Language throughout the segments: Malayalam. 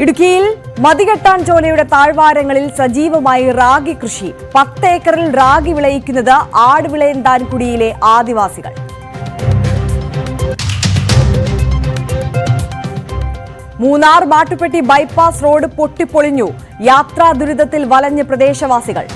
ഇടുക്കിയിൽ മതികെട്ടാൻ ചോലയുടെ താഴ്വാരങ്ങളിൽ സജീവമായി റാഗി കൃഷി. 10 ഏക്കറിൽ റാഗി വിളയിക്കുന്നത് ആടുവിളയന്താൻകുടിയിലെ ആദിവാസികൾ. മൂന്നാർ മാട്ടുപ്പെട്ടി ബൈപ്പാസ് റോഡ് പൊട്ടിപ്പൊളിഞ്ഞു. യാത്രാ ദുരിതത്തിൽ വലഞ്ഞ് പ്രദേശവാസികൾ.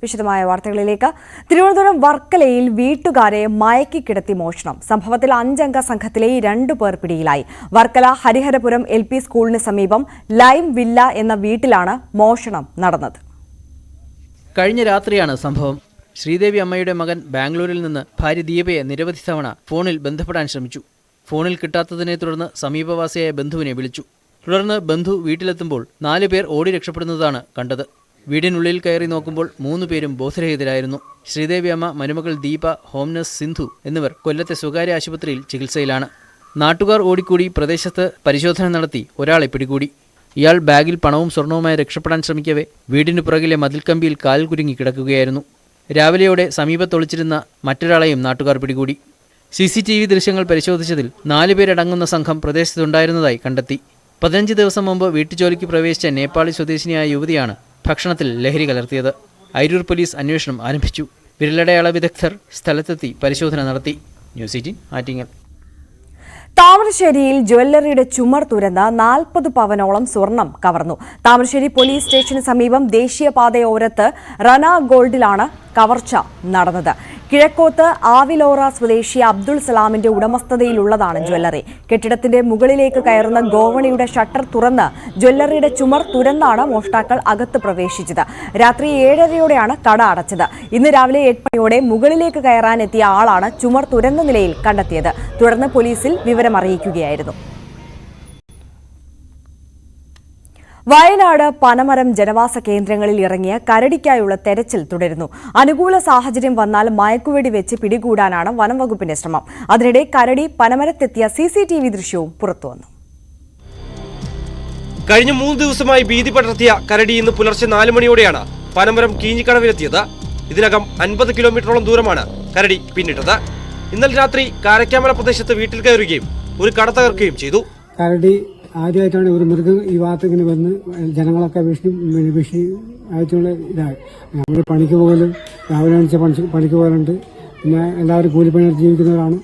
വിശദമായ വാർത്തകളിലേക്ക്. തിരുവനന്തപുരം വർക്കലയിൽ വീട്ടുകാരെ മയക്കിക്കിടത്തി മോഷണം. സംഭവത്തിൽ 5 അംഗ സംഘത്തിലെ 2 പേർ പിടിയിലായി. വർക്കല ഹരിഹരപുരം LP സ്കൂളിന് സമീപം ലൈം വില്ല എന്ന വീട്ടിലാണ് മോഷണം നടന്നത്. കഴിഞ്ഞ രാത്രിയാണ് സംഭവം. ശ്രീദേവി അമ്മയുടെ മകൻ ബാംഗ്ലൂരിൽ നിന്ന് ഭാര്യ ദീപയെ നിരവധി തവണ ഫോണിൽ ബന്ധപ്പെടാൻ ശ്രമിച്ചു. ഫോണിൽ കിട്ടാത്തതിനെ തുടർന്ന് സമീപവാസിയായ ബന്ധുവിനെ വിളിച്ചു. തുടർന്ന് ബന്ധു വീട്ടിലെത്തുമ്പോൾ 4 പേർ ഓടി രക്ഷപ്പെടുന്നതാണ് കണ്ടത്. വീടിനുള്ളിൽ കയറി നോക്കുമ്പോൾ 3 പേരും ബോധരഹിതരായിരുന്നു. ശ്രീദേവി അമ്മ, മരുമകൾ ദീപ, ഹോം നഴ്സ് സിന്ധു എന്നിവർ കൊല്ലത്തെ സ്വകാര്യ ആശുപത്രിയിൽ ചികിത്സയിലാണ്. നാട്ടുകാർ ഓടിക്കൂടി പ്രദേശത്ത് പരിശോധന നടത്തി ഒരാളെ പിടികൂടി. ഇയാൾ ബാഗിൽ പണവും സ്വർണവുമായി രക്ഷപ്പെടാൻ ശ്രമിക്കവേ വീടിനു പുറകിലെ മതിൽക്കമ്പിയിൽ കാൽ കുരുങ്ങി കിടക്കുകയായിരുന്നു. രാവിലെയോടെ സമീപത്തൊളിച്ചിരുന്ന മറ്റൊരാളെയും നാട്ടുകാർ പിടികൂടി. CCTV ദൃശ്യങ്ങൾ പരിശോധിച്ചതിൽ 4 പേരടങ്ങുന്ന സംഘം പ്രദേശത്തുണ്ടായിരുന്നതായി കണ്ടെത്തി. 15 ദിവസം മുമ്പ് വീട്ടുജോലിക്ക് പ്രവേശിച്ച നേപ്പാളി സ്വദേശിനിയായ യുവതിയാണ് ഭക്ഷണത്തിൽ ലഹരി കലർത്തിയത്. അയിരൂർ പോലീസ് അന്വേഷണം ആരംഭിച്ചു. വിരലടയാള വിദഗ്ധർ സ്ഥലത്തെത്തി പരിശോധന നടത്തി. ന്യൂസ് 18 ആറ്റിങ്ങൽ. താമരശ്ശേരിയിൽ ജ്വല്ലറിയുടെ ചുമർ തുരന്ന് 40 പവനോളം സ്വർണം കവർന്നു. താമരശ്ശേരി പോലീസ് സ്റ്റേഷന് സമീപം ദേശീയപാതയോരത്ത് റന ഗോൾഡിലാണ് കവർച്ച നടന്നത്. കിഴക്കോത്ത് ആവിലോറ സ്വദേശി അബ്ദുൾ സലാമിന്റെ ഉടമസ്ഥതയിലുള്ളതാണ് ജ്വല്ലറി. കെട്ടിടത്തിന്റെ മുകളിലേക്ക് കയറുന്ന ഗോവണിയുടെ ഷട്ടർ തുറന്ന് ജ്വല്ലറിയുടെ ചുമർ തുരന്നാണ് മോഷ്ടാക്കൾ അകത്ത് പ്രവേശിച്ചത്. രാത്രി 7:30യോടെയാണ് കട അടച്ചത്. ഇന്ന് രാവിലെ 8 മണിയോടെ മുകളിലേക്ക് കയറാൻ എത്തിയ ആളാണ് ചുമർ തുരന്ന നിലയിൽ കണ്ടെത്തിയത്. തുടർന്ന് പോലീസിൽ വിവരമറിയിക്കുകയായിരുന്നു. വയനാട് പനമരം ജനവാസ കേന്ദ്രങ്ങളിൽ ഇറങ്ങിയ കരടിക്കായുള്ള തെരച്ചിൽ തുടരുന്നു. അനുകൂല സാഹചര്യം വന്നാൽ മയക്കുവെടി വെച്ച് പിടികൂടാനാണ് വനംവകുപ്പിന്റെ ശ്രമം. അതിനിടെ കരടി പനമരത്തെത്തിയ CCTV ദൃശ്യവും പുറത്തുവന്നു. കഴിഞ്ഞ 3 ദിവസമായി ഭീതി പടർത്തിയ കരടി ഇന്ന് പുലർച്ചെ 4 മണിയോടെയാണ് പനമരം കീഞ്ഞിക്കടവിലെത്തിയത്. ഇതിനകം 50 കിലോമീറ്ററോളം ദൂരമാണ് കരടി പിന്നിട്ടത്. ഇന്നലെ രാത്രി കാരക്കാമല പ്രദേശത്ത് വീട്ടിൽ കയറുകയും ഒരു കട തകർക്കുകയും ചെയ്തു. കരടി ആദ്യമായിട്ടാണ് ഒരു മൃഗം ഈ ഭാഗത്ത് ഇങ്ങനെ വന്ന് ജനങ്ങളൊക്കെ ഭീഷണി ആയിട്ടുള്ള ഇതായി. നമ്മൾ പണിക്ക് പോകലും രാവിലെ പണിക്ക് പോകലുണ്ട്. പിന്നെ എല്ലാവരും കൂലിപ്പണിയെടുത്ത് ജീവിക്കുന്നവരാണ്.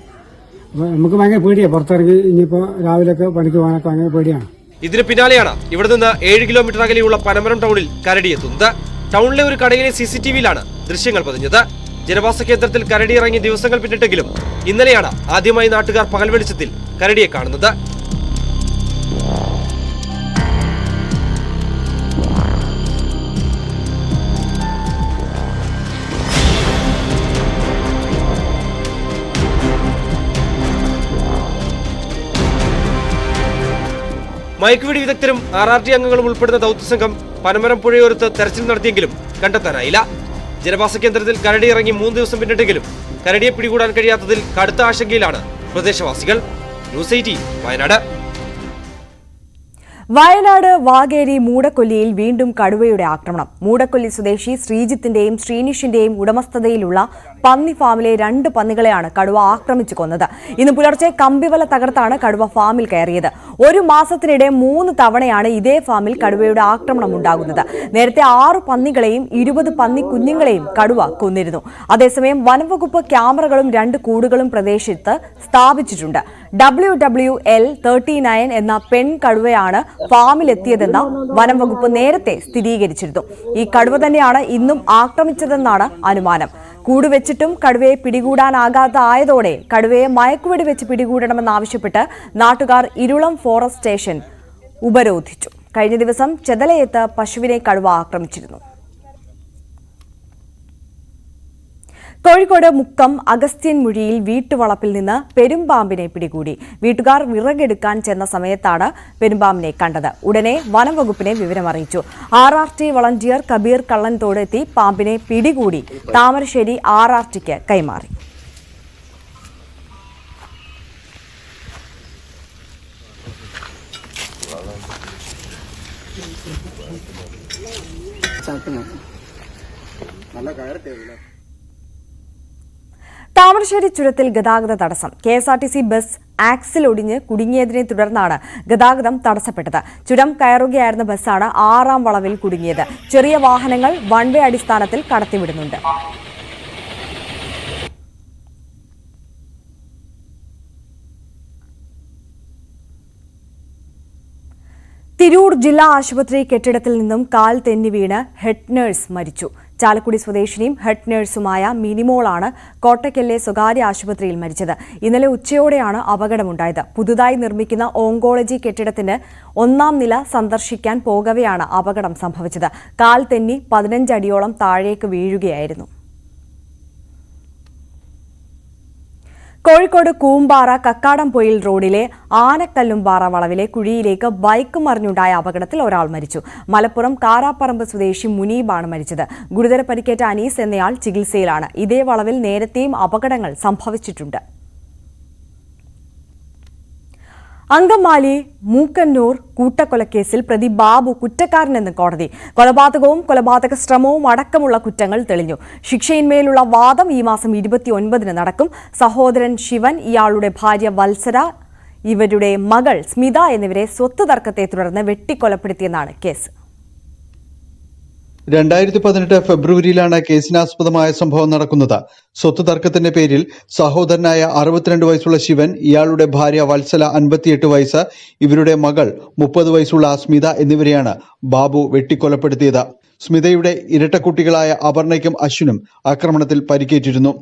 അപ്പോൾ നമുക്ക് ഭയങ്കര പേടിയാണ് പുറത്തിറങ്ങി ഇനിയിപ്പോൾ രാവിലെയൊക്കെ പണിക്ക് പോകാനൊക്കെ ഭയങ്കര പേടിയാണ്. ഇതിന് പിന്നാലെയാണ് ഇവിടെ നിന്ന് 7 കിലോമീറ്റർ അകലെയുള്ള പനമരം ടൗണിൽ കരടി എത്തുന്നത്. ടൗണിലെ ഒരു കടയിലെ CCTVയിലാണ് ദൃശ്യങ്ങൾ പതിഞ്ഞത്. ജനവാസ കേന്ദ്രത്തിൽ കരടി ഇറങ്ങി ദിവസങ്ങൾ പിന്നിട്ടെങ്കിലും ഇന്നലെയാണ് ആദ്യമായി നാട്ടുകാർ പകൽ വെളിച്ചത്തിൽ കരടിയെ കാണുന്നത്. മയക്കുവെടി വിദഗ്ധരും RRT അംഗങ്ങളും ഉൾപ്പെടുന്ന ദൌത്യസംഘം പനമരം പുഴയോരത്ത് തെരച്ചിൽ നടത്തിയെങ്കിലും കണ്ടെത്താനായില്ല. ജനവാസ കേന്ദ്രത്തിൽ കരടി ഇറങ്ങി 3 ദിവസം പിന്നിട്ടെങ്കിലും കരടിയെ പിടികൂടാൻ കഴിയാത്തതിൽ കടുത്ത ആശങ്കയിലാണ് പ്രദേശവാസികൾ. ന്യൂസ് 18 വയനാട്. വയനാട് വാഗേരി മൂടക്കൊല്ലിയിൽ വീണ്ടും കടുവയുടെ ആക്രമണം. മൂടക്കൊല്ലി സ്വദേശി ശ്രീജിത്തിന്റെയും ശ്രീനിഷിന്റെയും ഉടമസ്ഥതയിലുള്ള പന്നി ഫാമിലെ 2 പന്നികളെയാണ് കടുവ ആക്രമിച്ചു കൊന്നത്. ഇന്ന് പുലർച്ചെ കമ്പിവല തകർത്താണ് കടുവ ഫാമിൽ കയറിയത്. 1 മാസത്തിനിടെ 3 തവണയാണ് ഇതേ ഫാമിൽ കടുവയുടെ ആക്രമണം ഉണ്ടാകുന്നത്. നേരത്തെ 6 പന്നികളെയും 20 പന്നി കുഞ്ഞുങ്ങളെയും കടുവ കൊന്നിരുന്നു. അതേസമയം വനംവകുപ്പ് ക്യാമറകളും 2 കൂടുകളും പ്രദേശത്ത് സ്ഥാപിച്ചിട്ടുണ്ട്. WWL 39 എന്ന പെൺ കടുവയാണ് ഫാമിലെത്തിയതെന്ന് വനംവകുപ്പ് നേരത്തെ സ്ഥിരീകരിച്ചിരുന്നു. ഈ കടുവ തന്നെയാണ് ഇന്നും ആക്രമിച്ചതെന്നാണ് അനുമാനം. കൂടുവെച്ചിട്ടും കടുവയെ പിടികൂടാനാകാതായതോടെ കടുവയെ മയക്കുവെടി വെച്ച് പിടികൂടണമെന്നാവശ്യപ്പെട്ട് നാട്ടുകാർ ഇരുളം ഫോറസ്റ്റ് സ്റ്റേഷൻ ഉപരോധിച്ചു. കഴിഞ്ഞ ദിവസം ചെതലയത്ത് പശുവിനെ കടുവ ആക്രമിച്ചിരുന്നു. കോഴിക്കോട് മുക്കം അഗസ്ത്യൻ മുഴിയിൽ വീട്ടുവളപ്പിൽ നിന്ന് പെരുമ്പാമ്പിനെ പിടികൂടി. വീട്ടുകാർ വിറകെടുക്കാൻ ചെന്ന സമയത്താണ് പെരുമ്പാമ്പിനെ കണ്ടത്. ഉടനെ വനംവകുപ്പിനെ വിവരമറിയിച്ചു. RRT വളണ്ടിയർ കബീർ കള്ളൻതോട് എത്തി പാമ്പിനെ പിടികൂടി താമരശ്ശേരി RRTക്ക് കൈമാറി. താമരശ്ശേരി ചുരത്തിൽ ഗതാഗത തടസ്സം. KSRTC ബസ് ആക്സിൽ ഒടിഞ്ഞ് കുടുങ്ങിയതിനെ തുടർന്നാണ് ഗതാഗതം തടസ്സപ്പെട്ടത്. ചുരം കയറുകയായിരുന്ന ബസ്സാണ് 6ാം വളവിൽ കുടുങ്ങിയത്. ചെറിയ വാഹനങ്ങൾ വൺ വേ അടിസ്ഥാനത്തിൽ കടത്തിവിടുന്നുണ്ട്. തിരൂർ ജില്ലാ ആശുപത്രി കെട്ടിടത്തിൽ നിന്നും കാൽ തെന്നി വീണ് ഹെഡ് നഴ്സ് മരിച്ചു. ചാലക്കുടി സ്വദേശിനിയും ഹെഡ് നഴ്സുമായ മിനിമോളാണ് കോട്ടയ്ക്കലിലെ സ്വകാര്യ ആശുപത്രിയിൽ മരിച്ചത്. ഇന്നലെ ഉച്ചയോടെയാണ് അപകടമുണ്ടായത്. പുതുതായി നിർമ്മിക്കുന്ന ഓങ്കോളജി കെട്ടിടത്തിന്റെ 1ാം നില സന്ദർശിക്കാൻ പോകവെയാണ് അപകടം സംഭവിച്ചത്. കാൽ തെന്നി 15 അടിയോളം താഴേക്ക് വീഴുകയായിരുന്നു. കോഴിക്കോട് കൂമ്പാറ കക്കാടംപൊയിൽ റോഡിലെ ആനക്കല്ലുംപാറ വളവിലെ കുഴിയിലേക്ക് ബൈക്ക് മറിഞ്ഞുണ്ടായ അപകടത്തിൽ ഒരാൾ മരിച്ചു. മലപ്പുറം കാരാപ്പറമ്പ് സ്വദേശി മുനീബാണ് മരിച്ചത്. ഗുരുതര പരിക്കേറ്റ അനീസ് എന്നയാൾ ചികിത്സയിലാണ്. ഇതേ വളവിൽ നേരത്തെയും അപകടങ്ങൾ സംഭവിച്ചിട്ടുണ്ട്. അങ്കമാലി മൂക്കന്നൂർ കൂട്ടക്കൊലക്കേസിൽ പ്രതി ബാബു കുറ്റക്കാരനെന്ന് കോടതി. കൊലപാതകവും കൊലപാതക ശ്രമവും അടക്കമുള്ള കുറ്റങ്ങൾ തെളിഞ്ഞു. ശിക്ഷയിന്മേലുള്ള വാദം ഈ മാസം 29-ന് നടക്കും. സഹോദരൻ ശിവൻ, ഇയാളുടെ ഭാര്യ വത്സര, ഇവരുടെ മകൾ സ്മിത എന്നിവരെ സ്വത്ത് തർക്കത്തെ തുടർന്ന് വെട്ടിക്കൊലപ്പെടുത്തിയെന്നാണ് കേസ്. 2018 ഫെബ്രുവരിയിലാണ് കേസിനാസ്പദമായ സംഭവം നടക്കുന്നത്. സ്വത്ത് തർക്കത്തിന്റെ പേരിൽ സഹോദരനായ 62 വയസ്സുള്ള ശിവൻ, ഇയാളുടെ ഭാര്യ വത്സല 58 വയസ്സ്, ഇവരുടെ മകൾ 30 വയസ്സുള്ള സ്മിത എന്നിവരെയാണ് ബാബു വെട്ടിക്കൊലപ്പെടുത്തിയത്. സ്മിതയുടെ ഇരട്ടക്കുട്ടികളായ അപർണയ്ക്കും അശ്വിനും ആക്രമണത്തിൽ പരിക്കേറ്റിരുന്നു.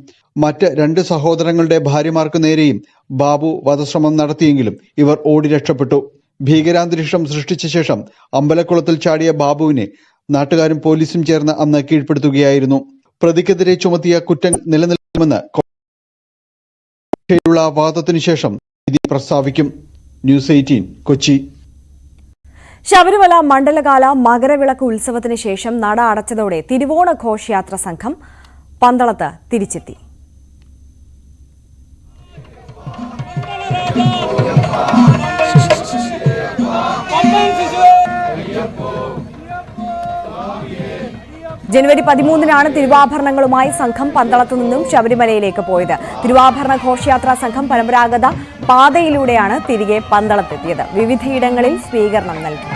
മറ്റ് 2 സഹോദരങ്ങളുടെ ഭാര്യമാർക്കു നേരെയും ബാബു വധശ്രമം നടത്തിയെങ്കിലും ഇവർ ഓടി രക്ഷപ്പെട്ടു. ഭീകരാന്തരീക്ഷം സൃഷ്ടിച്ച ശേഷം അമ്പലക്കുളത്തിൽ ചാടിയ ബാബുവിനെ നാട്ടുകാരും പോലീസും ചേർന്ന് അന്ന് കീഴ്പ്പെടുത്തുകയായിരുന്നു. പ്രതിക്കെതിരെ ചുമത്തിയ കുറ്റങ്ങൾ നിലനിൽക്കുമെന്ന് കോടതിയിലുള്ള വാദത്തിനു ശേഷം വിധി പ്രസ്താവിക്കും. ന്യൂസ് 18 കൊച്ചി. ശബരിമല മണ്ഡലകാല മകരവിളക്ക് ഉത്സവത്തിന് ശേഷം നട അടച്ചതോടെ തിരുവോണ ഘോഷയാത്ര സംഘം പന്തളത്ത് തിരിച്ചെത്തി. ജനുവരി 13-നാണ് തിരുവാഭരണങ്ങളുമായി സംഘം പന്തളത്തു നിന്നും ശബരിമലയിലേക്ക് പോയത്. തിരുവാഭരണ ഘോഷയാത്രാ സംഘം പരമ്പരാഗത പാതയിലൂടെയാണ് തിരികെ പന്തളത്തെത്തിയത്. വിവിധയിടങ്ങളിൽ സ്വീകരണം നൽകി.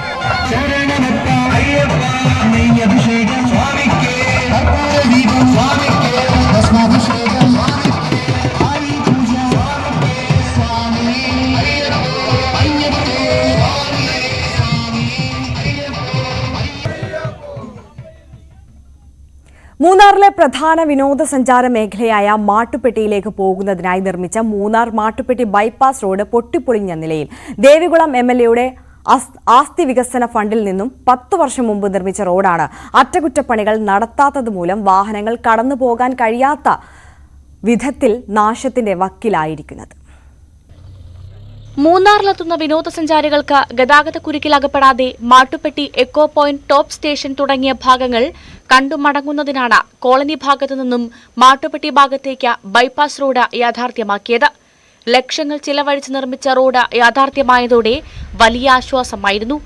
മൂന്നാറിലെ പ്രധാന വിനോദസഞ്ചാര മേഖലയായ മാട്ടുപ്പെട്ടിയിലേക്ക് പോകുന്നതിനായി നിർമ്മിച്ച മൂന്നാർ മാട്ടുപ്പെട്ടി ബൈപ്പാസ് റോഡ് പൊട്ടിപ്പൊളിഞ്ഞ നിലയിൽ. ദേവികുളം MLAയുടെ ആസ്തി വികസന ഫണ്ടിൽ നിന്നും 10 വർഷം മുമ്പ് നിർമ്മിച്ച റോഡാണ് അറ്റകുറ്റപ്പണികൾ നടത്താത്തതുമൂലം വാഹനങ്ങൾ കടന്നുപോകാൻ കഴിയാത്ത വിധത്തിൽ നാശത്തിന്റെ വക്കിലായിരിക്കുന്നത്. മൂന്നാറിലെത്തുന്ന വിനോദസഞ്ചാരികൾക്ക് ഗതാഗതക്കുരുക്കിലകപ്പെടാതെ Mattupetty, echo point, top station തുടങ്ങിയ ഭാഗങ്ങൾ കണ്ടു മടങ്ങുന്നതിനാണ് കോളനി ഭാഗത്തു നിന്നും മാട്ടുപ്പെട്ടി ഭാഗത്തേക്ക് ബൈപ്പാസ് റോഡ് യാഥാർത്ഥ്യമാക്കിയത്. ലക്ഷങ്ങൾ ചിലവഴിച്ച് നിർമ്മിച്ച റോഡ് യാഥാർത്ഥ്യമായതോടെ വലിയ ആശ്വാസമായിരുന്നു.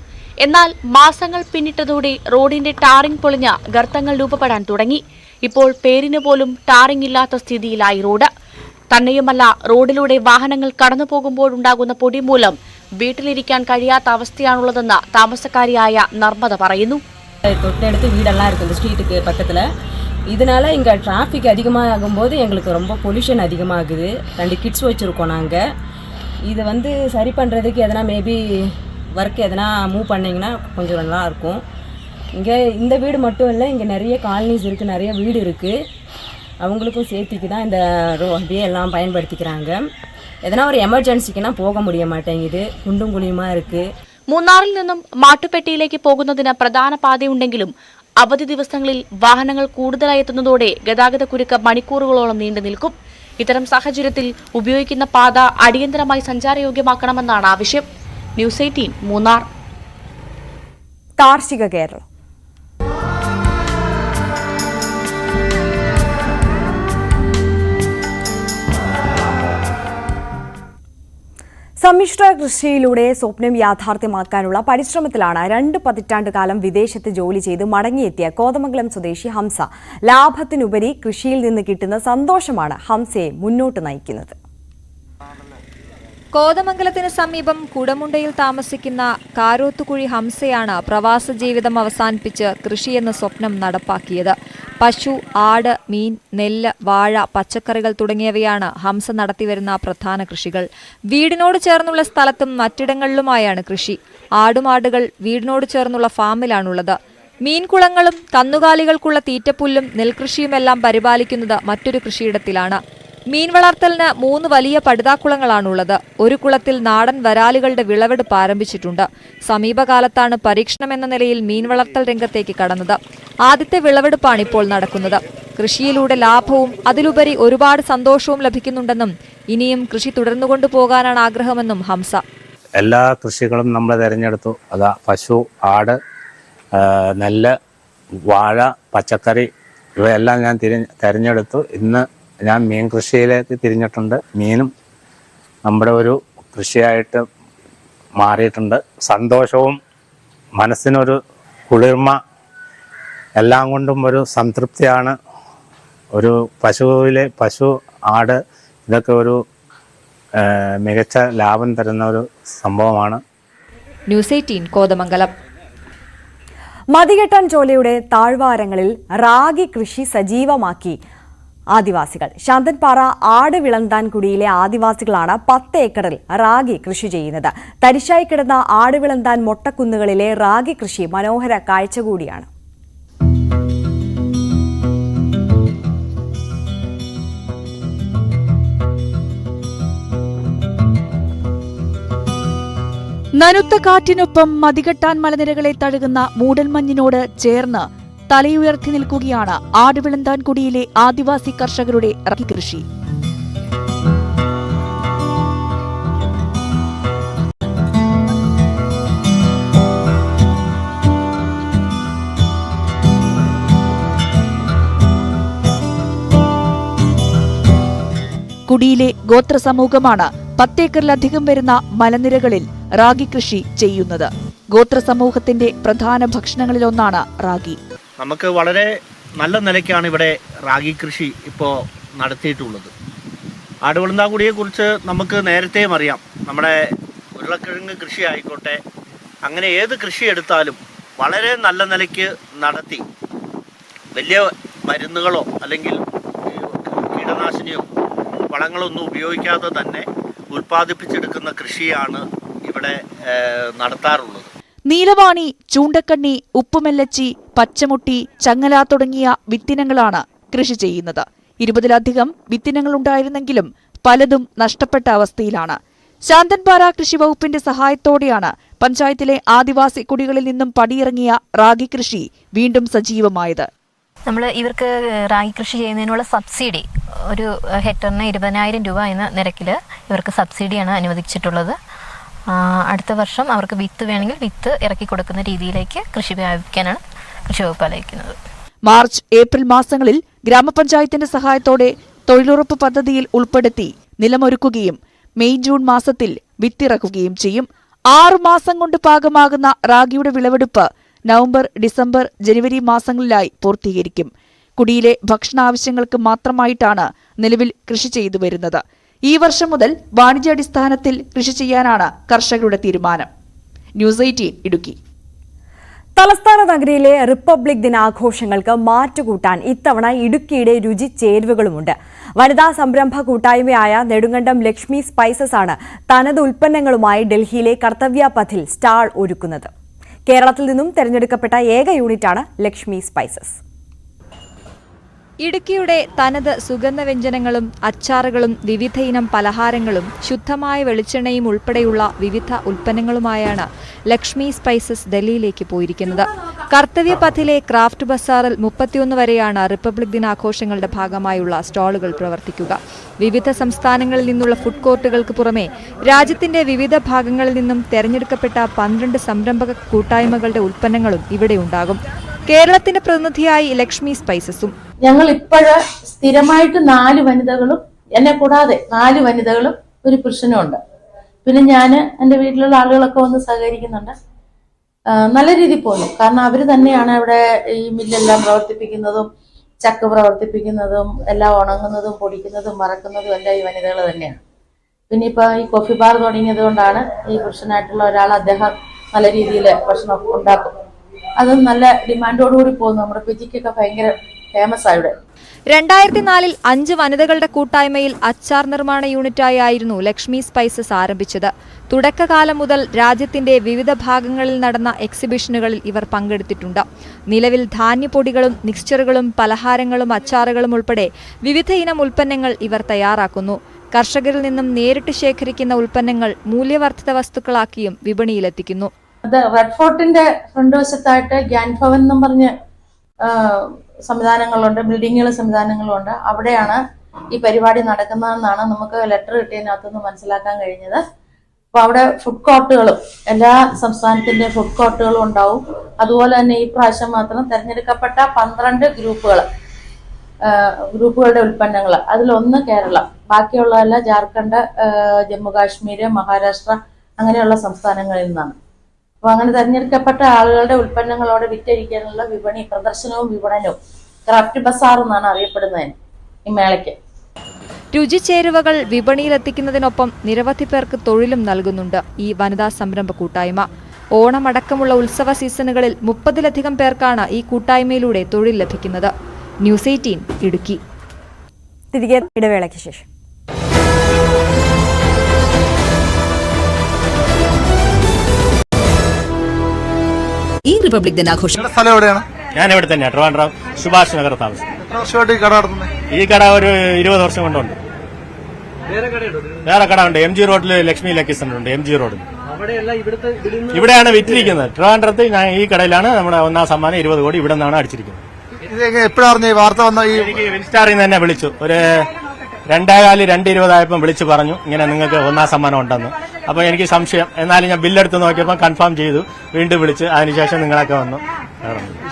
എന്നാൽ മാസങ്ങൾ പിന്നിട്ടതോടെ റോഡിന്റെ ടാറിംഗ് പൊളിഞ്ഞ ഗർത്തങ്ങൾ രൂപപ്പെടാൻ തുടങ്ങി. ഇപ്പോൾ പേരിന് പോലും ടാറിംഗ് ഇല്ലാത്ത സ്ഥിതിയിലായി റോഡ്. തന്നെയുമല്ല, റോഡിലൂടെ വാഹനങ്ങൾ കടന്നുപോകുമ്പോഴുണ്ടാകുന്ന പൊടി മൂലം വീട്ടിലിരിക്കാൻ കഴിയാത്ത അവസ്ഥയാണുള്ളതെന്ന് താമസക്കാരിയായ നർമ്മദ പറയുന്നു. തൊട്ടടുത്ത് വീടെല്ലാം இருக்குது ஸ்ட்ரீட்டுக்கு பக்கத்தில். இதனால இங்கே டிராஃபிக் அதிகமாகும்போது எங்களுக்கு ரொம்ப பொல்யூஷன் அதிகமாகுது. 2 கிட்ஸ் வச்சுருக்கோம் நாங்கள். இதை சரி பண்ணுறதுக்கு எதனா மேபி ஒர்க் எதனா மூவ் பண்ணிங்கன்னா கொஞ்சம் நல்லா இருக்கும். இங்கே இந்த வீடு மட்டும் இல்லை, இங்கே நிறைய காலனிஸ் இருக்குது, நிறைய வீடு இருக்குது. அவங்களுக்கும் சேர்த்துக்கு தான் இந்த அப்படியே எல்லாம் பயன்படுத்திக்கிறாங்க. எதனா ஒரு எமர்ஜென்சிக்குன்னா போக முடிய மாட்டேங்குது, குண்டும் குழியுமா இருக்குது. മൂന്നാറിൽ നിന്നും മാട്ടുപ്പെട്ടിയിലേക്ക് പോകുന്നതിന് പ്രധാന പാതയുണ്ടെങ്കിലും അവധി ദിവസങ്ങളിൽ വാഹനങ്ങൾ കൂടുതലായി എത്തുന്നതോടെ ഗതാഗതക്കുരുക്ക് മണിക്കൂറുകളോളം നീണ്ടു നിൽക്കും. ഇത്തരം സാഹചര്യത്തിൽ ഉപയോഗിക്കുന്ന പാത അടിയന്തരമായി സഞ്ചാരയോഗ്യമാക്കണമെന്നാണ് ആവശ്യം. ന്യൂസ് 18 മൂന്നാർ. കാർഷിക കേരളം. സമ്മിശ്ര കൃഷിയിലൂടെ സ്വപ്നം യാഥാർത്ഥ്യമാക്കാനുള്ള പരിശ്രമത്തിലാണ് 2 പതിറ്റാണ്ടുകാലം വിദേശത്ത് ജോലി ചെയ്ത് മടങ്ങിയെത്തിയ കോതമംഗലം സ്വദേശി ഹംസ. ലാഭത്തിനുപരി കൃഷിയിൽ നിന്ന് കിട്ടുന്ന സന്തോഷമാണ് ഹംസയെ മുന്നോട്ട് നയിക്കുന്നത്. കോതമംഗലത്തിന് സമീപം കുടമുണ്ടയിൽ താമസിക്കുന്ന കാരോത്തുകുഴി ഹംസയാണ് പ്രവാസ ജീവിതം അവസാനിപ്പിച്ച് കൃഷിയെന്ന സ്വപ്നം നടപ്പാക്കിയത്. പശു, ആട്, മീൻ, നെല്ല്, വാഴ, പച്ചക്കറികൾ തുടങ്ങിയവയാണ് ഹംസ നടത്തിവരുന്ന പ്രധാന കൃഷികൾ. വീടിനോട് ചേർന്നുള്ള സ്ഥലത്തും മറ്റിടങ്ങളിലുമായാണ് കൃഷി. ആടുമാടുകൾ വീടിനോട് ചേർന്നുള്ള ഫാമിലാണുള്ളത്. മീൻകുളങ്ങളും കന്നുകാലികൾക്കുള്ള തീറ്റപ്പുല്ലും നെൽകൃഷിയുമെല്ലാം പരിപാലിക്കുന്നത് മറ്റൊരു കൃഷിയിടത്തിലാണ്. മീൻ വളർത്തലിന് 3 വലിയ പടുതാക്കുളങ്ങളാണുള്ളത്. ഒരു കുളത്തിൽ നാടൻ വരാലുകളുടെ വിളവെടുപ്പ് ആരംഭിച്ചിട്ടുണ്ട്. സമീപകാലത്താണ് പരീക്ഷണമെന്ന നിലയിൽ മീൻ വളർത്തൽ രംഗത്തേക്ക് കടന്നത്. ആദ്യത്തെ വിളവെടുപ്പാണ് ഇപ്പോൾ നടക്കുന്നത്. കൃഷിയിലൂടെ ലാഭവും അതിലുപരി ഒരുപാട് സന്തോഷവും ലഭിക്കുന്നുണ്ടെന്നും ഇനിയും കൃഷി തുടർന്നുകൊണ്ടു പോകാനാണ് ആഗ്രഹമെന്നും ഹംസ. എല്ലാ കൃഷികളും നമ്മൾ തിരഞ്ഞെടുത്തു. അതാ പശു, ആട്, നെല്ല്, വാഴ, പച്ചക്കറി ഇവയെല്ലാം ഞാൻ തിരഞ്ഞെടുത്തു. ഇന്ന് ഞാൻ മീൻ കൃഷിയിലേക്ക് തിരിഞ്ഞിട്ടുണ്ട്. മീനും നമ്മുടെ ഒരു കൃഷിയായിട്ട് മാറിയിട്ടുണ്ട്. സന്തോഷവും മനസ്സിനൊരു കുളിർമ എല്ലാം കൊണ്ടും ഒരു സംതൃപ്തിയാണ്. ഒരു പശു, ആട് ഇതൊക്കെ ഒരു മികച്ച ലാഭം തരുന്ന ഒരു സംഭവമാണ്. ന്യൂസ് 18 കോതമംഗലം. മതികെട്ടാൻ ചോലയുടെ താഴ്വാരങ്ങളിൽ റാഗി കൃഷി സജീവമാക്കി ആദിവാസികൾ. ശാന്തൻപാറ ആട് വിളന്താൻകുടിയിലെ ആദിവാസികളാണ് 10 ഏക്കറിൽ റാഗി കൃഷി ചെയ്യുന്നത്. തരിശായി കിടന്ന ആട് വിളന്താൻ മൊട്ടക്കുന്നുകളിലെ റാഗി കൃഷി മനോഹര കാഴ്ച കൂടിയാണ്. നനുത്ത കാറ്റിനൊപ്പം മതികെട്ടാൻ മലനിരകളെ തഴുകുന്ന മൂടൽമഞ്ഞിനോട് ചേർന്ന് തലയുയർത്തി നിൽക്കുകയാണ് ആടുവിളന്താൻകുടിയിലെ ആദിവാസി കർഷകരുടെ റാഗി കൃഷി. കുടിയിലെ ഗോത്ര സമൂഹമാണ് 10 ഏക്കറിലധികം വരുന്ന മലനിരകളിൽ റാഗി കൃഷി ചെയ്യുന്നത്. ഗോത്ര സമൂഹത്തിന്റെ പ്രധാന ഭക്ഷണങ്ങളിലൊന്നാണ് റാഗി. നമുക്ക് വളരെ നല്ല നിലയ്ക്കാണ് ഇവിടെ റാഗി കൃഷി ഇപ്പോൾ നടത്തിയിട്ടുള്ളത്. ആടുവിളന്താൻകുടിയെക്കുറിച്ച് നമുക്ക് നേരത്തെയും അറിയാം. നമ്മുടെ ഉരുളക്കിഴങ്ങ് കൃഷി ആയിക്കോട്ടെ, അങ്ങനെ ഏത് കൃഷി എടുത്താലും വളരെ നല്ല നിലയ്ക്ക് നടത്തി വലിയ മരുന്നുകളോ അല്ലെങ്കിൽ കീടനാശിനിയോ വളങ്ങളൊന്നും ഉപയോഗിക്കാതെ തന്നെ ഉൽപ്പാദിപ്പിച്ചെടുക്കുന്ന കൃഷിയാണ് ഇവിടെ നടത്താറുള്ളത്. നീലവാണി, ചൂണ്ടക്കണ്ണി, ഉപ്പുമെല്ലച്ചി, പച്ചമുട്ടി, ചങ്ങല തുടങ്ങിയ വിത്തിനങ്ങളാണ് കൃഷി ചെയ്യുന്നത്. 20ലധികം വിത്തിനങ്ങളുണ്ടായിരുന്നെങ്കിലും പലതും നഷ്ടപ്പെട്ട അവസ്ഥയിലാണ്. ശാന്തൻപാറ കൃഷി വകുപ്പിന്റെ സഹായത്തോടെയാണ് പഞ്ചായത്തിലെ ആദിവാസി കുടികളിൽ നിന്നും പടിയിറങ്ങിയ റാഗി കൃഷി വീണ്ടും സജീവമായത്. നമ്മൾ ഇവർക്ക് റാഗി കൃഷി ചെയ്യുന്നതിനുള്ള സബ്സിഡി ഒരു ഹെക്ടറിന് 20,000 രൂപ എന്ന നിരക്കിൽ ഇവർക്ക് സബ്സിഡിയാണ് അനുവദിച്ചിട്ടുള്ളത്. അടുത്ത വർഷം അവർക്ക് വിത്ത് വേണമെങ്കിൽ വിത്ത് ഇറക്കി കൊടുക്കുന്ന രീതിയിലേക്ക് കൃഷി വ്യാപിക്കാനാണ് കൃഷി വകുപ്പ് ആലോചിക്കുന്നത്. മാർച്ച്, ഏപ്രിൽ മാസങ്ങളിൽ ഗ്രാമപഞ്ചായത്തിന്റെ സഹായത്തോടെ തൊഴിലുറപ്പ് പദ്ധതിയിൽ ഉൾപ്പെടുത്തി നിലമൊരുക്കുകയും മെയ്, ജൂൺ മാസത്തിൽ വിത്തിറക്കുകയും ചെയ്യും. 6 മാസം കൊണ്ട് പാകമാകുന്ന റാഗിയുടെ വിളവെടുപ്പ് നവംബർ, ഡിസംബർ, ജനുവരി മാസങ്ങളിലായി പൂർത്തീകരിക്കും. കുടിയിലെ ഭക്ഷണാവശ്യങ്ങൾക്ക് മാത്രമായിട്ടാണ് നിലവിൽ കൃഷി ചെയ്തു വരുന്നത്. ഈ വർഷം മുതൽ വാണിജ്യാടിസ്ഥാനത്തിൽ കൃഷി ചെയ്യാനാണ് കർഷകരുടെ തീരുമാനം. ന്യൂസ് 18 ഇടുക്കി. തലസ്ഥാന നഗരിയിലെ റിപ്പബ്ലിക് ദിനാഘോഷങ്ങൾക്ക് മാറ്റുകൂട്ടാൻ ഇത്തവണ ഇടുക്കിയുടെ രുചി ചേരുവകളുമുണ്ട്. വനിതാ സംരംഭ കൂട്ടായ്മയായ നെടുങ്കണ്ടം ലക്ഷ്മി സ്പൈസസ് ആണ് തനത് ഉൽപ്പന്നങ്ങളുമായി ഡൽഹിയിലെ കർത്തവ്യ പഥിൽ സ്റ്റാൾ ഒരുക്കുന്നത്. കേരളത്തിൽ നിന്നും തെരഞ്ഞെടുക്കപ്പെട്ട ഏക യൂണിറ്റാണ് ലക്ഷ്മി സ്പൈസസ്. ഇടുക്കിയുടെ തനത് സുഗന്ധവ്യഞ്ജനങ്ങളും അച്ചാറുകളും വിവിധ ഇനം പലഹാരങ്ങളും ശുദ്ധമായ വെളിച്ചെണ്ണയും ഉൾപ്പെടെയുള്ള വിവിധ ഉൽപ്പന്നങ്ങളുമായാണ് ലക്ഷ്മി സ്പൈസസ് ഡൽഹിയിലേക്ക് പോയിരിക്കുന്നത്. കർത്തവ്യ പഥിലെ ക്രാഫ്റ്റ് ബസാറിൽ 31 വരെയാണ് റിപ്പബ്ലിക് ദിനാഘോഷങ്ങളുടെ ഭാഗമായുള്ള സ്റ്റാളുകൾ പ്രവർത്തിക്കുക. വിവിധ സംസ്ഥാനങ്ങളിൽ നിന്നുള്ള ഫുഡ് കോർട്ടുകൾക്ക് പുറമെ രാജ്യത്തിന്റെ വിവിധ ഭാഗങ്ങളിൽ നിന്നും തെരഞ്ഞെടുക്കപ്പെട്ട 12 സംരംഭക കൂട്ടായ്മകളുടെ ഉൽപ്പന്നങ്ങളും ഇവിടെ ഉണ്ടാകും. കേരളത്തിന്റെ പ്രതിനിധിയായി ലക്ഷ്മി സ്പൈസസും. ഞങ്ങൾ ഇപ്പോഴ് സ്ഥിരമായിട്ട് 4 വനിതകളും എന്നെ കൂടാതെ 4 വനിതകളും ഒരു പുരുഷനും ഉണ്ട്. പിന്നെ ഞാൻ എൻ്റെ വീട്ടിലുള്ള ആളുകളൊക്കെ വന്ന് സഹകരിക്കുന്നുണ്ട്. നല്ല രീതിയിൽ പോകുന്നു. കാരണം അവർ തന്നെയാണ് ഇവിടെ ഈ മില്ലെല്ലാം പ്രവർത്തിപ്പിക്കുന്നതും ചക്ക് പ്രവർത്തിപ്പിക്കുന്നതും എല്ലാം ഉണങ്ങുന്നതും പൊടിക്കുന്നതും മറക്കുന്നതും എല്ലാം ഈ വനിതകൾ തന്നെയാണ്. പിന്നെ ഇപ്പോൾ ഈ കോഫി ബാർ തുടങ്ങിയത് കൊണ്ടാണ് ഈ പുരുഷനായിട്ടുള്ള ഒരാൾ അദ്ദേഹം നല്ല രീതിയിൽ ഭക്ഷണം ഉണ്ടാക്കും. അതും നല്ല ഡിമാൻഡോടുകൂടി പോകുന്നു. നമ്മുടെ പിജിക്കൊക്കെ ഭയങ്കര ഫേമസ് ആയി ഇവിടെ. 2004 5 വനിതകളുടെ കൂട്ടായ്മയിൽ അച്ചാർ നിർമ്മാണ യൂണിറ്റായിരുന്നു ലക്ഷ്മി സ്പൈസസ് ആരംഭിച്ചത്. തുടക്കകാലം മുതൽ രാജ്യത്തിന്റെ വിവിധ ഭാഗങ്ങളിൽ നടന്ന എക്സിബിഷനുകളിൽ ഇവർ പങ്കെടുത്തിട്ടുണ്ട്. നിലവിൽ ധാന്യപ്പൊടികളും മിക്സ്ചറുകളും പലഹാരങ്ങളും അച്ചാറുകളും ഉൾപ്പെടെ വിവിധ ഇനം ഉൽപ്പന്നങ്ങൾ ഇവർ തയ്യാറാക്കുന്നു. കർഷകരിൽ നിന്നും നേരിട്ട് ശേഖരിക്കുന്ന ഉൽപ്പന്നങ്ങൾ മൂല്യവർദ്ധിത വസ്തുക്കളാക്കിയും വിപണിയിലെത്തിക്കുന്നു. റെഡ് ഫോർട്ടിന്റെ ഫ്രണ്ട് വശത്തായിട്ട് ഗ്യാൻ ഭവൻ എന്നും പറഞ്ഞ് സംവിധാനങ്ങളുണ്ട്, ബിൽഡിങ്ങുകൾ സംവിധാനങ്ങളുണ്ട്. അവിടെയാണ് ഈ പരിപാടി നടക്കുന്നതെന്നാണ് നമുക്ക് ലെറ്റർ കിട്ടിയതിനകത്തുനിന്ന് മനസ്സിലാക്കാൻ കഴിഞ്ഞത്. അപ്പോൾ അവിടെ ഫുഡ് കോർട്ടുകളും എല്ലാ സംസ്ഥാനത്തിന്റെ ഫുഡ് കോർട്ടുകളും ഉണ്ടാവും. അതുപോലെ തന്നെ ഈ പ്രാവശ്യം മാത്രം തിരഞ്ഞെടുക്കപ്പെട്ട 12 ഗ്രൂപ്പുകളുടെ ഉൽപ്പന്നങ്ങൾ, അതിലൊന്ന് കേരളം, ബാക്കിയുള്ളതെല്ലാം ജാർഖണ്ഡ്, ജമ്മു കാശ്മീർ, മഹാരാഷ്ട്ര അങ്ങനെയുള്ള സംസ്ഥാനങ്ങളിൽ നിന്നാണ്. അപ്പോൾ അങ്ങനെ തിരഞ്ഞെടുക്കപ്പെട്ട ആളുകളുടെ ഉൽപ്പന്നങ്ങളോടെ വിറ്റഴിക്കാനുള്ള വിപണി പ്രദർശനവും വിപണനവും ക്രാഫ്റ്റ് ബസാർ എന്നാണ് അറിയപ്പെടുന്നതിന് ഈ മേളയ്ക്ക്. രുചിച്ചേരുവകൾ വിപണിയിലെത്തിക്കുന്നതിനൊപ്പം നിരവധി പേർക്ക് തൊഴിലും നൽകുന്നുണ്ട് ഈ വനിതാ സംരംഭ കൂട്ടായ്മ. ഓണമടക്കമുള്ള ഉത്സവ സീസണുകളിൽ 30-ലധികം പേർക്കാണ് ഈ കൂട്ടായ്മയിലൂടെ തൊഴിൽ ലഭിക്കുന്നത്. ന്യൂസ് 18 ഇടുക്കി. തിരികെ ഇടവേളയ്ക്ക് ശേഷം. ഈ റിപ്പബ്ലിക് ദിനാഘോഷം സ്ഥലം എവിടെയാണ്? ഞാൻ ഇവിടെ തന്നെയാണ്, ട്രിവാൻഡ്രം സുഭാഷ് നഗർ താമസം. എത്ര വർഷമായിട്ട് ഈ കട നടത്തുന്നത്? ഈ കട ഒരു 20 വർഷം കൊണ്ടുണ്ട്. വേറെ കട ഉണ്ട്, MG റോഡിൽ ലക്ഷ്മി ലക്കി സെന്റർ ഉണ്ട്, MG റോഡിൽ. ഇവിടെയാണ് വിറ്റിരിക്കുന്നത്. ട്രിവാൻഡ്രത്ത് ഞാൻ ഈ കടയിലാണ് നമ്മുടെ 1ാം സമ്മാനം 20 കോടി ഇവിടെ നിന്നാണ് അടിച്ചിരിക്കുന്നത്. എപ്പോഴാണ് അറിഞ്ഞ ഈ വാർത്ത വന്ന? എനിക്ക് വിൻസ്റ്റാറിൽ നിന്ന് തന്നെ വിളിച്ചു, ഒരു 2:20 ആയപ്പോൾ വിളിച്ചു പറഞ്ഞു ഇങ്ങനെ നിങ്ങൾക്ക് 1ാം സമ്മാനം ഉണ്ടെന്ന്. അപ്പോൾ എനിക്ക് സംശയം, എന്നാലും ഞാൻ ബില്ലെടുത്ത് നോക്കിയപ്പോൾ കൺഫേം ചെയ്തു. വീണ്ടും വിളിച്ച് അതിനുശേഷം നിങ്ങളൊക്കെ വന്നു.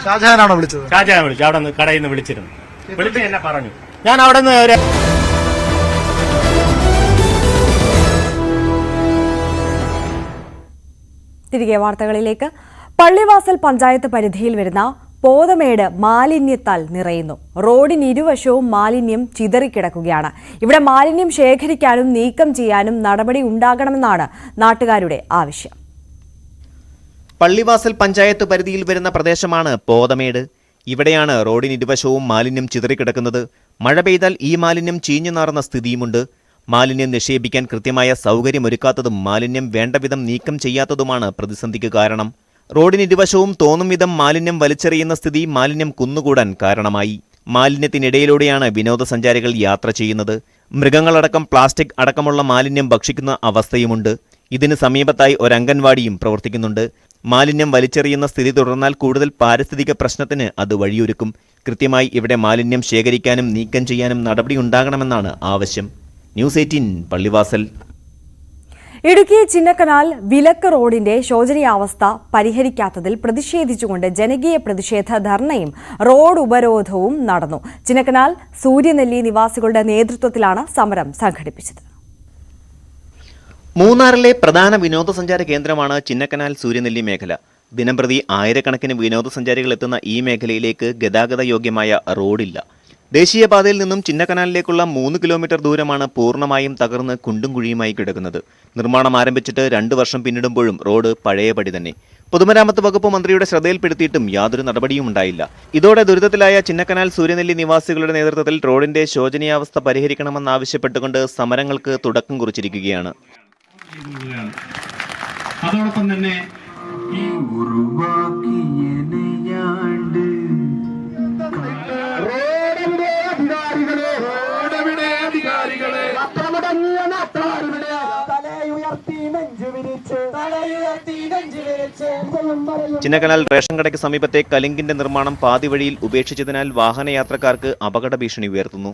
ഷാജഹാനാണോ വിളിച്ചത്? ഷാജഹാൻ വിളിച്ചു, അവിടെ നിന്ന് കടയിൽ നിന്ന് വിളിച്ചിരുന്നു. വിളിച്ച് എന്നെ പറഞ്ഞു. ഞാൻ അവിടെ നിന്ന് തിരികെ വാർത്തകളിലേക്ക്. പള്ളിവാസൽ പഞ്ചായത്ത് പരിധിയിൽ വരുന്ന പോതമേട് മാലിന്യത്താൽ നിറയുന്നു. റോഡിന് ഇരുവശവും മാലിന്യം ചിതറിക്കിടക്കുകയാണ്. ഇവിടെ മാലിന്യം ശേഖരിക്കാനും നീക്കം ചെയ്യാനും നടപടി ഉണ്ടാകണമെന്നാണ് നാട്ടുകാരുടെ ആവശ്യം. പള്ളിവാസൽ പഞ്ചായത്ത് പരിധിയിൽ വരുന്ന പ്രദേശമാണ് പോതമേട്. ഇവിടെയാണ് റോഡിന് ഇരുവശവും മാലിന്യം ചിതറിക്കിടക്കുന്നത്. മഴ പെയ്താൽ ഈ മാലിന്യം ചീഞ്ഞു നാറുന്ന സ്ഥിതിയുമുണ്ട്. മാലിന്യം നിക്ഷേപിക്കാൻ കൃത്യമായ സൗകര്യമൊരുക്കാത്തതും മാലിന്യം വേണ്ടവിധം നീക്കം ചെയ്യാത്തതുമാണ് പ്രതിസന്ധിക്ക് കാരണം. റോഡിന് ഇരുവശവും തോന്നും വിധം മാലിന്യം വലിച്ചെറിയുന്ന സ്ഥിതി മാലിന്യം കുന്നുകൂടാൻ കാരണമായി. മാലിന്യത്തിനിടയിലൂടെയാണ് വിനോദസഞ്ചാരികൾ യാത്ര ചെയ്യുന്നത്. മൃഗങ്ങളടക്കം പ്ലാസ്റ്റിക് അടക്കമുള്ള മാലിന്യം ഭക്ഷിക്കുന്ന അവസ്ഥയുമുണ്ട്. ഇതിന് സമീപത്തായി ഒരു അംഗൻവാടിയും പ്രവർത്തിക്കുന്നുണ്ട്. മാലിന്യം വലിച്ചെറിയുന്ന സ്ഥിതി തുടർന്നാൽ കൂടുതൽ പാരിസ്ഥിതിക പ്രശ്നത്തിന് അത് വഴിയൊരുക്കും. കൃത്യമായി ഇവിടെ മാലിന്യം ശേഖരിക്കാനും നീക്കം ചെയ്യാനും നടപടിയുണ്ടാകണമെന്നാണ് ആവശ്യം. ന്യൂസ് 18 പള്ളിവാസൽ. ഇടുക്കി ചിന്നക്കനാൽ വിലക്ക് റോഡിന്റെ ശോചനീയാവസ്ഥ പരിഹരിക്കാത്തതിൽ പ്രതിഷേധിച്ചുകൊണ്ട് ജനകീയ പ്രതിഷേധ ധർണയും റോഡ് ഉപരോധവും നടന്നു. ചിന്നക്കനാൽ സൂര്യനെല്ലി നിവാസികളുടെ നേതൃത്വത്തിലാണ് സമരം സംഘടിപ്പിച്ചത്. മൂന്നാറിലെ പ്രധാന വിനോദസഞ്ചാര കേന്ദ്രമാണ് ചിന്നക്കനാൽ സൂര്യനെല്ലി മേഖല. ദിനംപ്രതി ആയിരക്കണക്കിന് വിനോദസഞ്ചാരികൾ എത്തുന്ന ഈ മേഖലയിലേക്ക് ഗതാഗത യോഗ്യമായ റോഡില്ല. ദേശീയപാതയിൽ നിന്നും ചിന്നക്കനാലിലേക്കുള്ള 3 കിലോമീറ്റർ ദൂരമാണ് പൂർണ്ണമായും തകർന്ന് കുണ്ടും കുഴിയുമായി കിടക്കുന്നത്. നിർമ്മാണം ആരംഭിച്ചിട്ട് 2 വർഷം പിന്നിടുമ്പോഴും റോഡ് പഴയപടി തന്നെ. പൊതുമരാമത്ത് വകുപ്പ് മന്ത്രിയുടെ ശ്രദ്ധയിൽപ്പെടുത്തിയിട്ടും യാതൊരു നടപടിയും ഉണ്ടായില്ല. ഇതോടെ ദുരിതത്തിലായ ചിന്നക്കനാൽ സൂര്യനെല്ലി നിവാസികളുടെ നേതൃത്വത്തിൽ റോഡിന്റെ ശോചനീയാവസ്ഥ പരിഹരിക്കണമെന്നാവശ്യപ്പെട്ടുകൊണ്ട് സമരങ്ങൾക്ക് തുടക്കം കുറിച്ചിരിക്കുകയാണ്. അതോടൊപ്പം തന്നെ ചിന്നക്കനാൽ റേഷൻ കടയ്ക്ക് സമീപത്തെ കലിങ്കിന്റെ നിർമ്മാണം പാതി വഴിയിൽ ഉപേക്ഷിച്ചതിനാൽ വാഹനയാത്രക്കാർക്ക് അപകട ഭീഷണി ഉയർത്തുന്നു.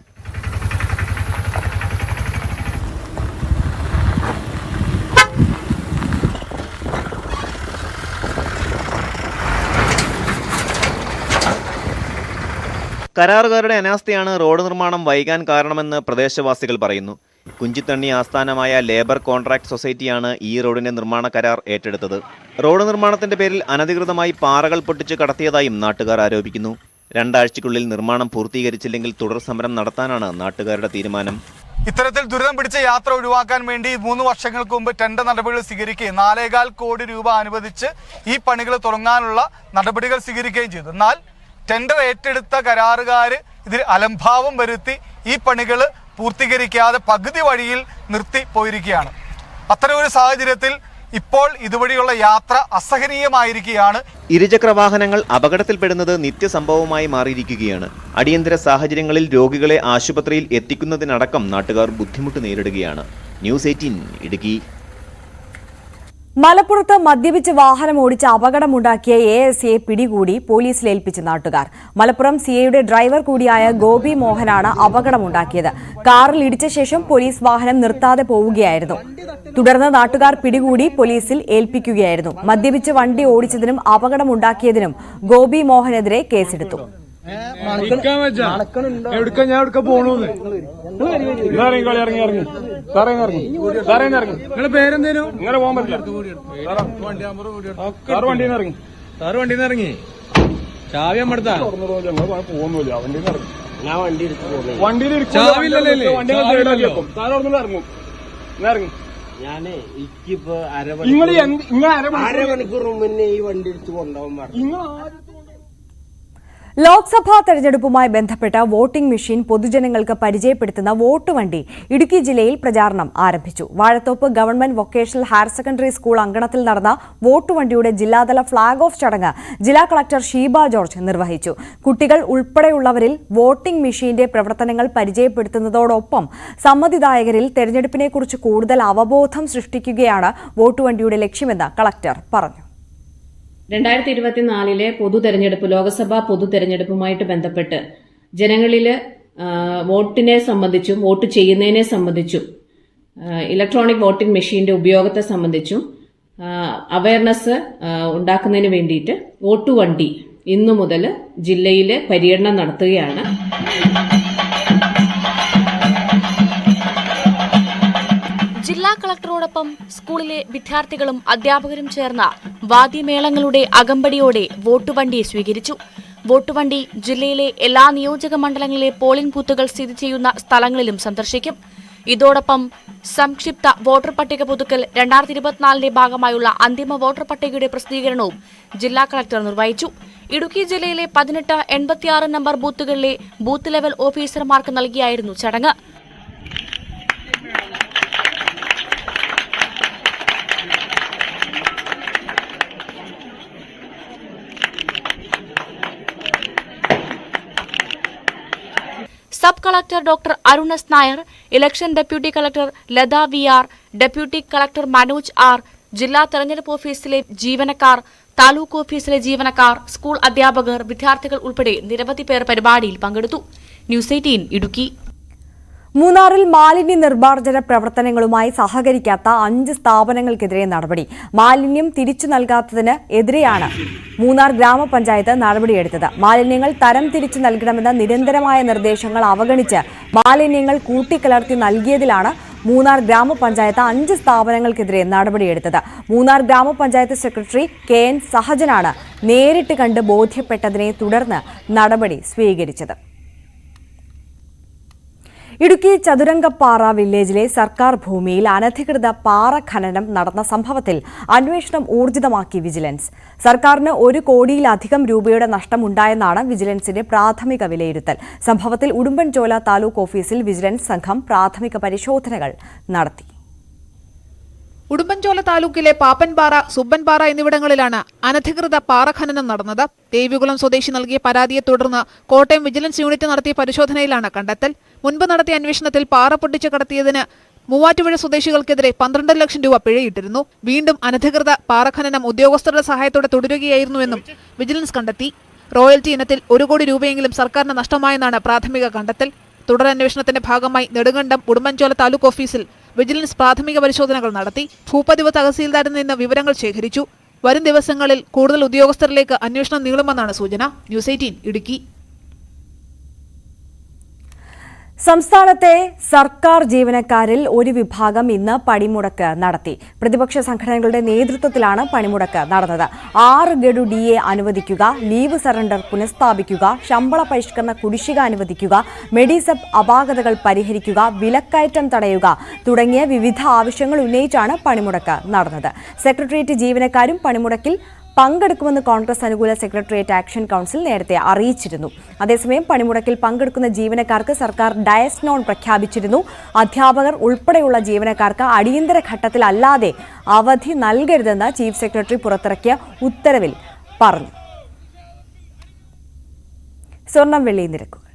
കരാറുകാരുടെ അനാസ്ഥയാണ് റോഡ് നിർമ്മാണം വൈകാൻ കാരണമെന്ന് പ്രദേശവാസികൾ പറയുന്നു. കുഞ്ചിത്തണ്ണി ആസ്ഥാനമായ ലേബർ കോൺട്രാക്ട് സൊസൈറ്റിയാണ് ഈ റോഡിന്റെ നിർമ്മാണ കരാർ ഏറ്റെടുത്തത്. റോഡ് നിർമ്മാണത്തിന്റെ പേരിൽ അനധികൃതമായി പാറകൾ പൊട്ടിച്ച് കടത്തിയതായും നാട്ടുകാർ ആരോപിക്കുന്നു. 2 ആഴ്ചയ്ക്കുള്ളിൽ നിർമ്മാണം പൂർത്തീകരിച്ചില്ലെങ്കിൽ തുടർ സമരം നടത്താനാണ് നാട്ടുകാരുടെ തീരുമാനം. ഇത്തരത്തിൽ ദുരിതം പിടിച്ച യാത്ര ഒഴിവാക്കാൻ വേണ്ടി 3 വർഷങ്ങൾക്ക് മുമ്പ് ടെൻഡർ നടപടികൾ സ്വീകരിക്കുകയും 4.25 കോടി രൂപ അനുവദിച്ച് ഈ പണികൾ തുടങ്ങാനുള്ള നടപടികൾ സ്വീകരിക്കുകയും ചെയ്തു. എന്നാൽ ടെൻഡർ ഏറ്റെടുത്ത കരാറുകാർ ഇതിൽ അലംഭാവം വരുത്തി ഈ പണികൾ പൂർത്തീകരിക്കാതെ പകുതി വഴിയിൽ നിർത്തി പോയിരിക്കുകയാണ്. അത്തരമൊരു സാഹചര്യത്തിൽ ഇപ്പോൾ ഇതുവഴിയുള്ള യാത്ര അസഹനീയമായിരിക്കുകയാണ്. ഇരുചക്ര വാഹനങ്ങൾ അപകടത്തിൽപ്പെടുന്നത് നിത്യസംഭവമായി മാറിയിരിക്കുകയാണ്. അടിയന്തര സാഹചര്യങ്ങളിൽ രോഗികളെ ആശുപത്രിയിൽ എത്തിക്കുന്നതിനടക്കം നാട്ടുകാർ ബുദ്ധിമുട്ട് നേരിടുകയാണ്. ന്യൂസ് 18 ഇടുക്കി. മലപ്പുറത്ത് മദ്യപിച്ച് വാഹനം ഓടിച്ച് അപകടമുണ്ടാക്കിയ ASIയെ പിടികൂടി പോലീസിലേൽപ്പിച്ച നാട്ടുകാർ. മലപ്പുറം സിഐയുടെ ഡ്രൈവർ കൂടിയായ ഗോപി മോഹനാണ് അപകടമുണ്ടാക്കിയത്. കാറിൽ ഇടിച്ച ശേഷം പോലീസ് വാഹനം നിർത്താതെ പോവുകയായിരുന്നു. തുടർന്ന് നാട്ടുകാർ പിടികൂടി പോലീസിൽ ഏൽപ്പിക്കുകയായിരുന്നു. മദ്യപിച്ച് വണ്ടി ഓടിച്ചതിനും അപകടമുണ്ടാക്കിയതിനും ഗോപി മോഹനെതിരെ കേസെടുത്തു. അരമണിക്കൂർ മുന്നേ ഈ വണ്ടി എടുത്ത് കൊണ്ടുപോകാൻ ലോക്സഭാ തെരഞ്ഞെടുപ്പുമായി ബന്ധപ്പെട്ട വോട്ടിംഗ് മെഷീൻ പൊതുജനങ്ങൾക്ക് പരിചയപ്പെടുത്തുന്ന വോട്ടുവണ്ടി ഇടുക്കി ജില്ലയിൽ പ്രചാരണം ആരംഭിച്ചു. Vazhathoppe government vocational higher secondary school അങ്കണത്തിൽ നടന്ന വോട്ടുവണ്ടിയുടെ ജില്ലാതല ഫ്ളാഗ് ഓഫ് ചടങ്ങ് ജില്ലാ കളക്ടർ ഷീബ ജോർജ് നിർവഹിച്ചു. കുട്ടികൾ ഉൾപ്പെടെയുള്ളവരിൽ വോട്ടിംഗ് മെഷീന്റെ പ്രവർത്തനങ്ങൾ പരിചയപ്പെടുത്തുന്നതോടൊപ്പം സമ്മതിദായകരിൽ തെരഞ്ഞെടുപ്പിനെക്കുറിച്ച് കൂടുതൽ അവബോധം സൃഷ്ടിക്കുകയാണ് വോട്ടുവണ്ടിയുടെ ലക്ഷ്യമെന്ന് കളക്ടർ പറഞ്ഞു. 2024 പൊതു തെരഞ്ഞെടുപ്പ് ലോക്സഭാ പൊതു തെരഞ്ഞെടുപ്പുമായിട്ട് ബന്ധപ്പെട്ട് ജനങ്ങളിൽ വോട്ടിനെ സംബന്ധിച്ചും വോട്ട് ചെയ്യുന്നതിനെ സംബന്ധിച്ചും ഇലക്ട്രോണിക് വോട്ടിംഗ് മെഷീന്റെ ഉപയോഗത്തെ സംബന്ധിച്ചും അവയർനെസ് ഉണ്ടാക്കുന്നതിന് വേണ്ടിയിട്ട് വോട്ടുവണ്ടി ഇന്നു മുതൽ ജില്ലയിൽ പര്യടനം നടത്തുകയാണ്. ജില്ലാ കളക്ടറോടൊപ്പം സ്കൂളിലെ വിദ്യാർത്ഥികളും അധ്യാപകരും ചേർന്ന വാദ്യമേളങ്ങളുടെ അകമ്പടിയോടെ വോട്ടുവണ്ടി സ്വീകരിച്ചു. വോട്ടുവണ്ടി ജില്ലയിലെ എല്ലാ നിയോജക മണ്ഡലങ്ങളിലെ പോളിംഗ് ബൂത്തുകൾ സ്ഥിതി ചെയ്യുന്ന സ്ഥലങ്ങളിലും സന്ദർശിക്കും. ഇതോടൊപ്പം സംക്ഷിപ്ത വോട്ടർ പട്ടിക പുതുക്കൽ 2024 ഭാഗമായുള്ള അന്തിമ വോട്ടർ പട്ടികയുടെ പ്രസിദ്ധീകരണവും ജില്ലാ കളക്ടർ നിർവഹിച്ചു. ഇടുക്കി ജില്ലയിലെ 18 86 നമ്പർ ബൂത്തുകളിലെ ബൂത്ത് ലെവൽ ഓഫീസർമാർക്ക് നൽകിയായിരുന്നു ചടങ്ങ്. Sub collector doctor Arun S Nair, election deputy collector Latha VR, deputy collector Manoj R, ജില്ലാ തെരഞ്ഞെടുപ്പ് ഓഫീസിലെ ജീവനക്കാർ, താലൂക്ക് ഓഫീസിലെ ജീവനക്കാർ, സ്കൂൾ അധ്യാപകർ, വിദ്യാർത്ഥികൾ ഉൾപ്പെടെ നിരവധി പേർ പരിപാടിയിൽ പങ്കെടുത്തു. ന്യൂസ് 18 ഇടുക്കി. മൂന്നാറിൽ മാലിന്യ നിർമ്മാർജ്ജന പ്രവർത്തനങ്ങളുമായി സഹകരിക്കാത്ത 5 സ്ഥാപനങ്ങൾക്കെതിരെ നടപടി. മാലിന്യം തിരിച്ചു നൽകാത്തതിന് എതിരെയാണ് മൂന്നാർ ഗ്രാമപഞ്ചായത്ത് നടപടിയെടുത്തത്. മാലിന്യങ്ങൾ തരം തിരിച്ചു നൽകണമെന്ന നിരന്തരമായ നിർദ്ദേശങ്ങൾ അവഗണിച്ച് മാലിന്യങ്ങൾ കൂട്ടിക്കലർത്തി നൽകിയതിലാണ് മൂന്നാർ ഗ്രാമപഞ്ചായത്ത് 5 സ്ഥാപനങ്ങൾക്കെതിരെ നടപടിയെടുത്തത്. മൂന്നാർ ഗ്രാമപഞ്ചായത്ത് സെക്രട്ടറി KN സഹജനാണ് നേരിട്ട് കണ്ട് ബോധ്യപ്പെട്ടതിനെ തുടർന്ന് നടപടി സ്വീകരിച്ചത്. ഇടുക്കി ചതുരംഗപ്പാറ വില്ലേജിലെ സർക്കാർ ഭൂമിയിൽ അനധികൃത പാറ ഖനനം നടന്ന സംഭവത്തിൽ അന്വേഷണം ഊർജിതമാക്കി വിജിലൻസ്. സർക്കാരിന് 1 കോടിയിലധികം രൂപയുടെ നഷ്ടമുണ്ടായെന്നാണ് വിജിലൻസിന്റെ പ്രാഥമിക വിലയിരുത്തൽ. സംഭവത്തിൽ ഉടുമ്പൻചോല താലൂക്ക് ഓഫീസിൽ വിജിലൻസ് സംഘം പ്രാഥമിക പരിശോധനകൾ നടത്തി. ഉടുമ്പൻചോല താലൂക്കിലെ പാപ്പൻപാറ, സുബ്ബൻപാറ എന്നിവിടങ്ങളിലാണ് അനധികൃത പാറ ഖനനം നടന്നത്. ദേവികുളം സ്വദേശി നൽകിയ പരാതിയെ തുടർന്ന് കോട്ടയം വിജിലൻസ് യൂണിറ്റ് നടത്തിയ പരിശോധനയിലാണ് കണ്ടെത്തൽ. മുൻപ് നടത്തിയ അന്വേഷണത്തിൽ പാറ പൊട്ടിച്ച് കടത്തിയതിന് മൂവാറ്റുപുഴ സ്വദേശികൾക്കെതിരെ 12 ലക്ഷം രൂപ പിഴയിട്ടിരുന്നു. വീണ്ടും അനധികൃത പാറ ഖനനം ഉദ്യോഗസ്ഥരുടെ സഹായത്തോടെ തുടരുകയായിരുന്നുവെന്നും വിജിലൻസ് കണ്ടെത്തി. റോയൽറ്റി ഇനത്തിൽ 1 കോടി രൂപയെങ്കിലും സർക്കാരിന് നഷ്ടമായെന്നാണ് പ്രാഥമിക കണ്ടെത്തൽ. തുടരന്വേഷണത്തിന്റെ ഭാഗമായി നെടുങ്കണ്ടം ഉടുമ്പൻചോല താലൂക്ക് ഓഫീസിൽ വിജിലൻസ് പ്രാഥമിക പരിശോധനകൾ നടത്തി. ഭൂപതിവ് തഹസീൽദാരിൽ നിന്ന് വിവരങ്ങൾ ശേഖരിച്ചു. വരും ദിവസങ്ങളിൽ കൂടുതൽ ഉദ്യോഗസ്ഥരിലേക്ക് അന്വേഷണം നീളുമെന്നാണ് സൂചന. ന്യൂസ് 18 ഇടുക്കി. സംസ്ഥാനത്തെ സർക്കാർ ജീവനക്കാരിൽ ഒരു വിഭാഗം ഇന്ന് പണിമുടക്ക് നടത്തി. പ്രതിപക്ഷ സംഘടനകളുടെ നേതൃത്വത്തിലാണ് പണിമുടക്ക് നടന്നത്. 6 ഗഡു DA അനുവദിക്കുക, ലീവ് സറണ്ടർ പുനഃസ്ഥാപിക്കുക, ശമ്പള പരിഷ്കരണ കുടിശ്ശിക അനുവദിക്കുക, മെഡിസബ് അപാകതകൾ പരിഹരിക്കുക, വിലക്കയറ്റം തടയുക തുടങ്ങിയ വിവിധ ആവശ്യങ്ങൾ ഉന്നയിച്ചാണ് പണിമുടക്ക് നടന്നത്. സെക്രട്ടേറിയറ്റ് ജീവനക്കാരും പണിമുടക്കിൽ പങ്കെടുക്കുമെന്ന് കോൺഗ്രസ് അനുകൂല സെക്രട്ടേറിയറ്റ് ആക്ഷൻ കൗൺസിൽ നേരത്തെ അറിയിച്ചിരുന്നു. അതേസമയം പണിമുടക്കിൽ പങ്കെടുക്കുന്ന ജീവനക്കാർക്ക് സർക്കാർ ഡയസ് നോൺ പ്രഖ്യാപിച്ചിരുന്നു. അധ്യാപകർ ഉൾപ്പെടെയുള്ള ജീവനക്കാർക്ക് അടിയന്തര ഘട്ടത്തിലല്ലാതെ അവധി നൽകരുതെന്ന് ചീഫ് സെക്രട്ടറി പുറത്തിറക്കിയ ഉത്തരവിൽ പറഞ്ഞു. സ്വർണം വെള്ളി നിരക്കുകൾ.